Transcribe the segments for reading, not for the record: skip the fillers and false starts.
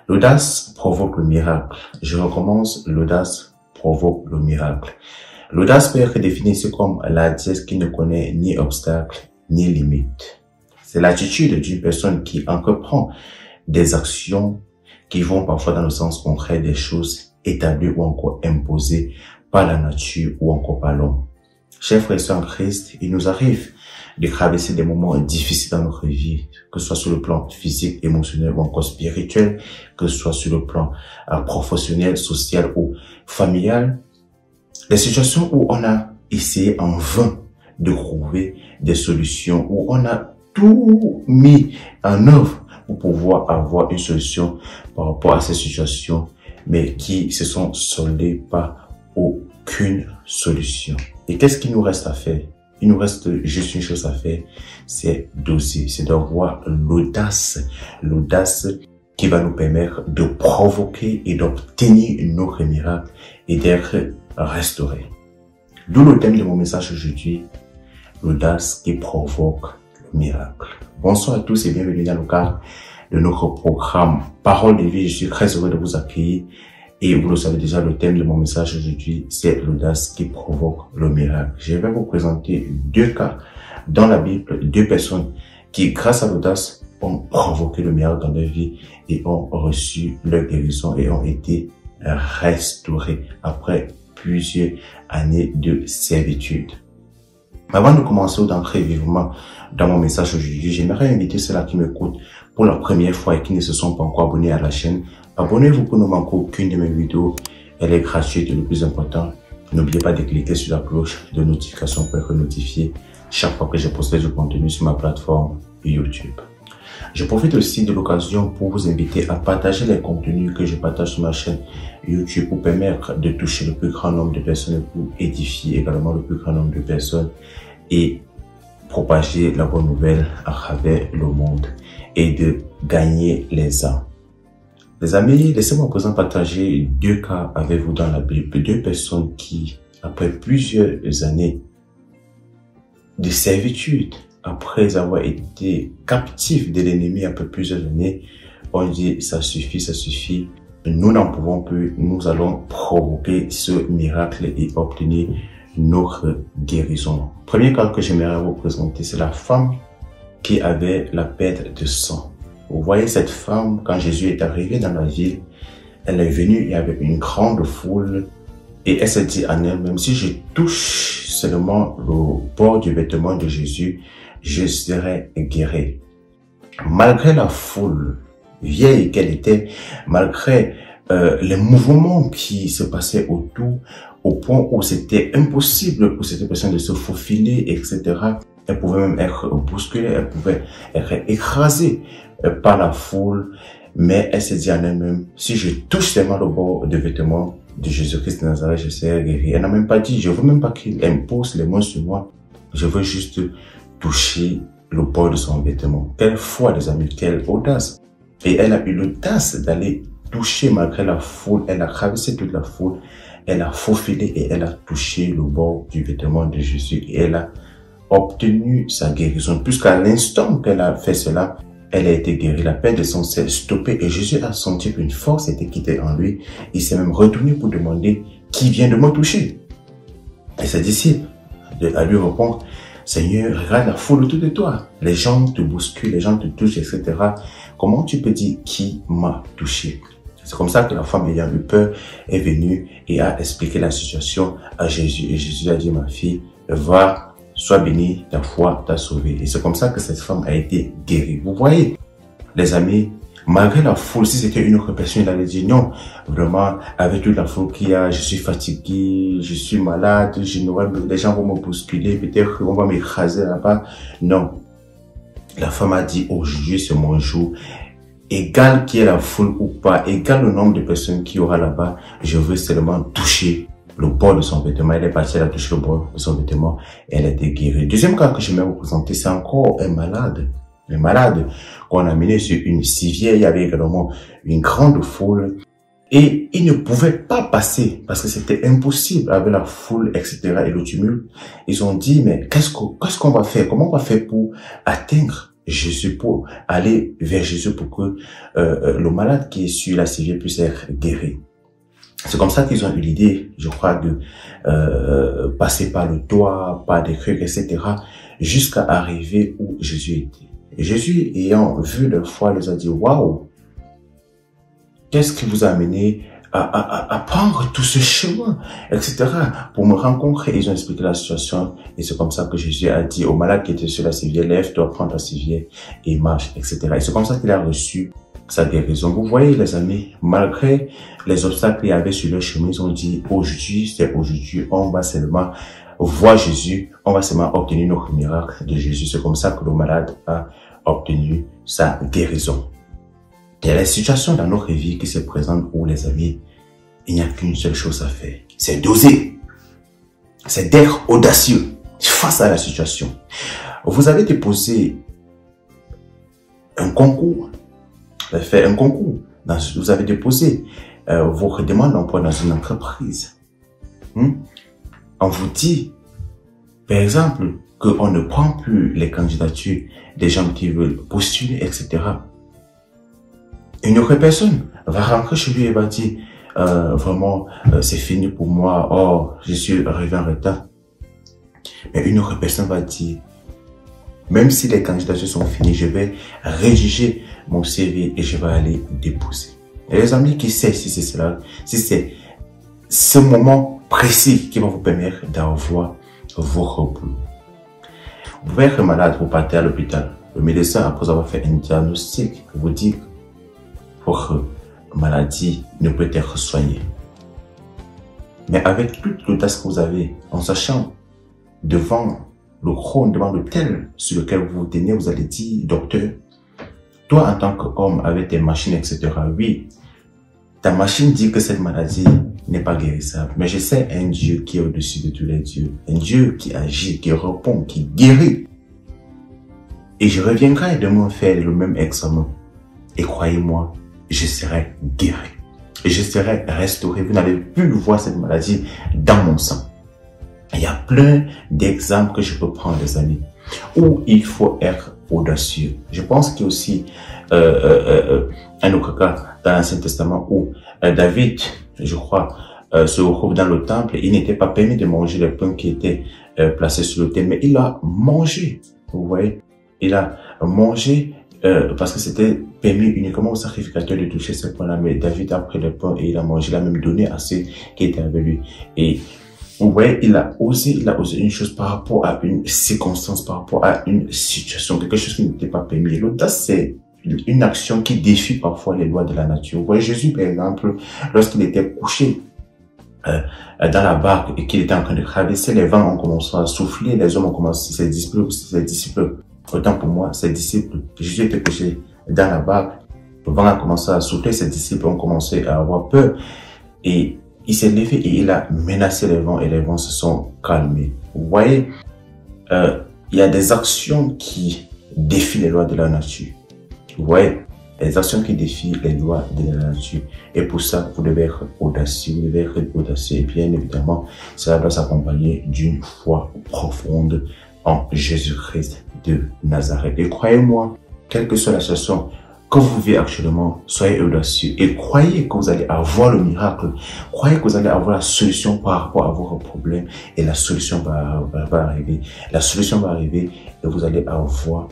L'audace provoque le miracle. Je recommence, l'audace provoque le miracle. L'audace peut être définie ici comme la dièse qui ne connaît ni obstacle ni limite. C'est l'attitude d'une personne qui entreprend des actions qui vont parfois dans le sens contraire des choses établies ou encore imposées par la nature ou encore par l'homme. Chers frères et sœurs en Christ, il nous arrive de traverser des moments difficiles dans notre vie, que ce soit sur le plan physique, émotionnel ou encore spirituel, que ce soit sur le plan professionnel, social ou familial. Des situations où on a essayé en vain de trouver des solutions, où on a tout mis en œuvre pour pouvoir avoir une solution par rapport à ces situations, mais qui se sont soldées par aucune solution. Et qu'est-ce qu'il nous reste à faire? Il nous reste juste une chose à faire, c'est d'oser, c'est d'avoir l'audace qui va nous permettre de provoquer et d'obtenir notre miracle et d'être restauré. D'où le thème de mon message aujourd'hui, l'audace qui provoque le miracle. Bonsoir à tous et bienvenue dans le cadre de notre programme Parole de vie. Je suis très heureux de vous accueillir. Et vous le savez déjà, le thème de mon message aujourd'hui, c'est l'audace qui provoque le miracle. Je vais vous présenter deux cas dans la Bible, deux personnes qui, grâce à l'audace, ont provoqué le miracle dans leur vie et ont reçu leur guérison et ont été restaurés après plusieurs années de servitude. Avant de commencer ou d'entrer vivement dans mon message aujourd'hui, j'aimerais inviter ceux-là qui m'écoutent pour la première fois et qui ne se sont pas encore abonnés à la chaîne. Abonnez-vous pour ne manquer aucune de mes vidéos. Elle est gratuite et le plus important, n'oubliez pas de cliquer sur la cloche de notification pour être notifié chaque fois que je poste du contenu sur ma plateforme YouTube. Je profite aussi de l'occasion pour vous inviter à partager les contenus que je partage sur ma chaîne YouTube pour permettre de toucher le plus grand nombre de personnes et pour édifier également le plus grand nombre de personnes et propager la bonne nouvelle à travers le monde et de gagner les âmes. Les amis, laissez-moi présent partager deux cas avec vous dans la Bible. Deux personnes qui, après plusieurs années de servitude, après avoir été captifs de l'ennemi après plusieurs années, ont dit ça suffit, nous n'en pouvons plus, nous allons provoquer ce miracle et obtenir notre guérison. Premier cas que j'aimerais vous présenter, c'est la femme qui avait la perte de sang. Vous voyez cette femme, quand Jésus est arrivé dans la ville, elle est venue, il y avait une grande foule et elle s'est dit en elle-même, si je touche seulement le bord du vêtement de Jésus, je serai guéri. Malgré la foule vieille qu'elle était, malgré les mouvements qui se passaient autour, au point où c'était impossible pour cette personne de se faufiler, etc. Elle pouvait même être bousculée, elle pouvait être écrasée par la foule, mais elle s'est dit en elle-même, si je touche seulement le bord de vêtement de Jésus-Christ de Nazareth, je serai guéri. Elle n'a même pas dit, je veux même pas qu'il impose les mains sur moi, je veux juste toucher le bord de son vêtement. Quelle foi, les amis, quelle audace. Et elle a eu l'audace d'aller toucher malgré la foule, elle a traversé toute la foule, elle a faufilé et elle a touché le bord du vêtement de Jésus et elle a obtenu sa guérison. Puisqu'à l'instant qu'elle a fait cela, elle a été guérie. La perte de sang s'est stoppée et Jésus a senti qu'une force était quittée en lui. Il s'est même retourné pour demander qui vient de me toucher. Et ses disciples à lui répondre, Seigneur, regarde la foule autour de toi. Les gens te bousculent, les gens te touchent, etc. Comment tu peux dire qui m'a touché? C'est comme ça que la femme ayant eu peur est venue et a expliqué la situation à Jésus. Et Jésus a dit, ma fille, va, sois bénie, ta foi t'a sauvée. Et c'est comme ça que cette femme a été guérie. Vous voyez, les amis, malgré la foule, si c'était une autre personne, il allait dire non, vraiment, avec toute la foule qu'il y a, je suis fatigué, je suis malade, les gens vont me bousculer, peut-être qu'on va m'écraser là-bas. Non. La femme a dit, aujourd'hui c'est mon jour. Égal qui est la foule ou pas, égal le nombre de personnes qu'il y aura là-bas, je veux seulement toucher le bord de son vêtement. Elle est partie, elle a touché le bord de son vêtement et elle a été guérie. Deuxième cas que je vais vous présenter, c'est encore un malade. Un malade qu'on a amené sur une civière. Il y avait également une grande foule et il ne pouvait pas passer parce que c'était impossible avec la foule, etc. et le tumulte. Ils ont dit, mais qu'est-ce qu'on va faire? Comment on va faire pour atteindre Jésus, pour aller vers Jésus pour que le malade qui est sur la civière puisse être guéri. C'est comme ça qu'ils ont eu l'idée, je crois, de passer par le toit, par des crues, etc., jusqu'à arriver où Jésus était. Et Jésus, ayant vu leur foi, les a dit, waouh, qu'est-ce qui vous a amené à prendre tout ce chemin, etc. Pour me rencontrer, ils ont expliqué la situation, et c'est comme ça que Jésus a dit au malade qui était sur la civière, lève-toi, prends ta civière et marche, etc. Et c'est comme ça qu'il a reçu sa guérison. Vous voyez, les amis, malgré les obstacles qu'il y avait sur leur chemin, ils ont dit, aujourd'hui, c'est aujourd'hui, on va seulement voir Jésus, on va seulement obtenir notre miracle de Jésus. C'est comme ça que le malade a obtenu sa guérison. Il y a des situations dans notre vie qui se présentent où, les amis, il n'y a qu'une seule chose à faire. C'est d'oser. C'est d'être audacieux face à la situation. Vous avez déposé un concours. Vous avez fait un concours. Vous avez déposé vos demandes d'emploi dans une entreprise. On vous dit, par exemple, qu'on ne prend plus les candidatures des gens qui veulent postuler, etc. Une autre personne va rentrer chez lui et va dire, vraiment, c'est fini pour moi, oh, je suis arrivé en retard. Mais une autre personne va dire, même si les candidatures sont finies, je vais rédiger mon CV et je vais aller déposer. Et les amis, qui sait si c'est cela, si c'est ce moment précis qui va vous permettre d'avoir votre boulot. Vous pouvez être malade, vous partez à l'hôpital. Le médecin, après avoir fait un diagnostic, vous dit votre maladie ne peut être soignée. Mais avec toute l'audace que vous avez, en sachant devant le trône, devant le tel sur lequel vous vous tenez, vous allez dire, docteur, toi en tant qu'homme avec tes machines, etc., oui, ta machine dit que cette maladie n'est pas guérissable. Mais je sais un Dieu qui est au-dessus de tous les dieux. Un Dieu qui agit, qui répond, qui guérit. Et je reviendrai demain faire le même examen. Et croyez-moi, je serai guéri. Et je serai restauré. Vous n'allez plus voir cette maladie dans mon sang. Il y a plein d'exemples que je peux prendre, les amis, où il faut être audacieux. Je pense qu'il y a aussi un autre cas dans l'Ancien Testament où David, je crois, se retrouve dans le temple. Il n'était pas permis de manger les pains qui étaient placés sur l'autel, mais il a mangé. Vous voyez, il a mangé parce que c'était permis uniquement aux sacrificateurs de toucher ces pains-là. Mais David a pris le pain et il a mangé, il a même donné à ceux qui étaient avec lui. Et vous voyez, il a osé une chose par rapport à une circonstance, par rapport à une situation, quelque chose qui n'était pas permis. L'audace, c'est une action qui défie parfois les lois de la nature. Vous voyez, Jésus, par exemple, lorsqu'il était couché dans la barque et qu'il était en train de traverser, les vents ont commencé à souffler, les hommes ont commencé, ses disciples, autant pour moi, ses disciples, Jésus était couché dans la barque, le vent a commencé à souffler, ses disciples ont commencé à avoir peur et il s'est levé et il a menacé les vents et les vents se sont calmés. Vous voyez, il y a des actions qui défient les lois de la nature. Vous voyez, des actions qui défient les lois de la nature. Et pour ça, vous devez être audacieux, vous devez être audacieux. Et bien évidemment, cela doit s'accompagner d'une foi profonde en Jésus-Christ de Nazareth. Et croyez-moi, quelle que soit la situation que vous vivez actuellement, soyez audacieux et croyez que vous allez avoir le miracle. Croyez que vous allez avoir la solution par rapport à vos problèmes et la solution va arriver. La solution va arriver et vous allez avoir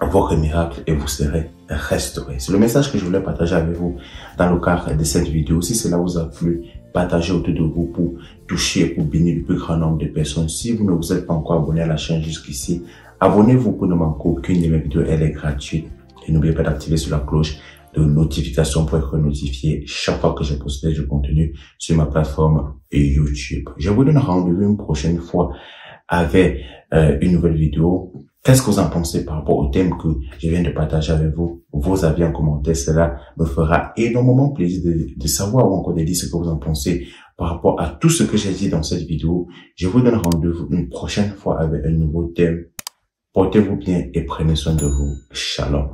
votre miracle et vous serez restauré. C'est le message que je voulais partager avec vous dans le cadre de cette vidéo. Si cela vous a plu, partagez autour de vous pour toucher, pour bénir le plus grand nombre de personnes. Si vous ne vous êtes pas encore abonné à la chaîne jusqu'ici, abonnez-vous pour ne manquer aucune de mes vidéos. Elle est gratuite. Et n'oubliez pas d'activer sur la cloche de notification pour être notifié chaque fois que je poste du contenu sur ma plateforme YouTube. Je vous donne rendez-vous une prochaine fois avec une nouvelle vidéo. Qu'est-ce que vous en pensez par rapport au thème que je viens de partager avec vous? Vos avis en commentaire, cela me fera énormément plaisir de savoir ou encore de dire ce que vous en pensez par rapport à tout ce que j'ai dit dans cette vidéo. Je vous donne rendez-vous une prochaine fois avec un nouveau thème. Portez-vous bien et prenez soin de vous. Shalom.